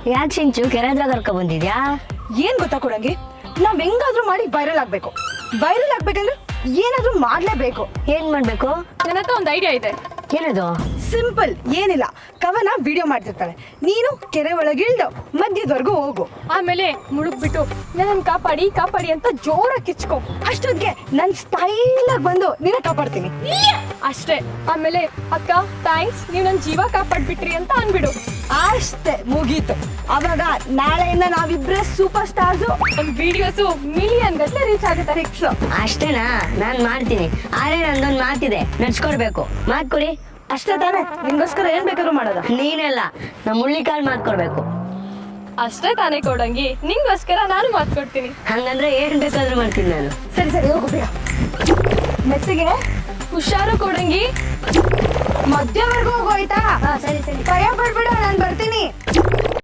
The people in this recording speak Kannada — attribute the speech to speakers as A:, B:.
A: ಯಾಕೆ ಸಿಂಚು ಕೆರೆ ಹತ್ರ ಕರ್ಕೊ ಬಂದಿದ್ಯಾ?
B: ಏನ್ ಗೊತ್ತಾ ಕೊಡಂಗಿ, ನಾವ್ ಹೆಂಗಾದ್ರೂ ಮಾಡಿ ವೈರಲ್ ಆಗ್ಬೇಕು. ವೈರಲ್ ಆಗ್ಬೇಕಂದ್ರೆ ಏನಾದ್ರೂ ಮಾಡ್ಲೇಬೇಕು.
A: ಏನ್ ಮಾಡ್ಬೇಕು?
C: ನನ್ನ ಹತ್ರ ಒಂದು ಐಡಿಯಾ ಇದೆ.
A: ಏನದು?
B: ಸಿಂಪಲ್, ಏನಿಲ್ಲ. ಕವನ ವಿಡಿಯೋ ಮಾಡ್ತಿರ್ತಾಳೆ, ನೀನು ಕೆರೆ ಒಳಗಿಳ್ದು ಮಧ್ಯದವರೆಗೂ ಹೋಗು.
C: ಆಮೇಲೆ ಮುಳುಗ್ಬಿಟ್ಟು ನನ್ನ ಕಾಪಾಡಿ ಕಾಪಾಡಿ ಅಂತ ಜೋರಾಗಿ ಕಿಚ್ಕೊ.
B: ಅಷ್ಟೊತ್ತಿಗೆ ನನ್ ಸ್ಟೈಲ್ ಆಗಿ ಬಂದು ನೀನ ಕಾಪಾಡ್ತೀನಿ.
C: ಅಷ್ಟೇ. ಆಮೇಲೆ ಅಕ್ಕ ಥ್ಯಾಂಕ್ಸ್, ನೀವು ನನ್ನ ಜೀವ ಕಾಪಾಡ್ಬಿಟ್ರಿ ಅಂತ ಅನ್ಬಿಡು.
B: ಅಷ್ಟೇ, ಮುಗೀತು. ಅವಾಗ ನಾಳೆಯಿಂದ ನಾವಿಬ್ರೆ ಸೂಪರ್ ಸ್ಟಾರ್ಸು.
C: ನಮ್ಮ ವಿಡಿಯೋಸು ಮಿಲಿಯನ್ ಗಟ್ಟಲೆ ರೀಚ್ ಆಗುತ್ತೆ.
B: ಫಿಕ್ಸ್.
A: ಅಷ್ಟೇನಾ? ನಾನ್ ಮಾಡ್ತೀನಿ. ಆದ್ರೆ ನಂದೊಂದ್ ಮಾತಿದೆ, ನಡ್ಸ್ಕೊಡ್ಬೇಕು. ಮಾತ್ ಕೊಡಿ.
B: ಅಷ್ಟೇ ತಾನೇ? ನಿಂಗೋಸ್ಕರ ಏನ್ ಬೇಕಾದ್ರೂ ಮಾಡೋದ?
A: ನೀನೆಲ್ಲ ನಮ್ಮ ಹುಳ್ಳಿಕಾಳ್ ಮಾತ್ ಕೊಡ್ಬೇಕು.
C: ಅಷ್ಟೇ ತಾನೇ ಕೊಡಂಗಿ, ನಿಂಗೋಸ್ಕರ ನಾನು ಮಾತ್ಕೊಡ್ತೀನಿ.
A: ಹಂಗಂದ್ರೆ ಏನ್ ಬೇಕಾದ್ರೂ ಮಾಡ್ತೀನಿ ನಾನು.
B: ಸರಿ ಸರಿ, ಹೋಗು ಬೇಗ. ಮೆಚ್ಚಿಗೆ
C: ಹುಷಾರು ಕೊಡಂಗಿ.
B: ಮಧ್ಯವರೆಗೂ ಹೋಗು, ಆಯ್ತಾ?
A: ಸರಿ ಸರಿ.
B: ಭಯ ಪಡ್ಬೇಡ, ನಾನು ಬರ್ತೀನಿ.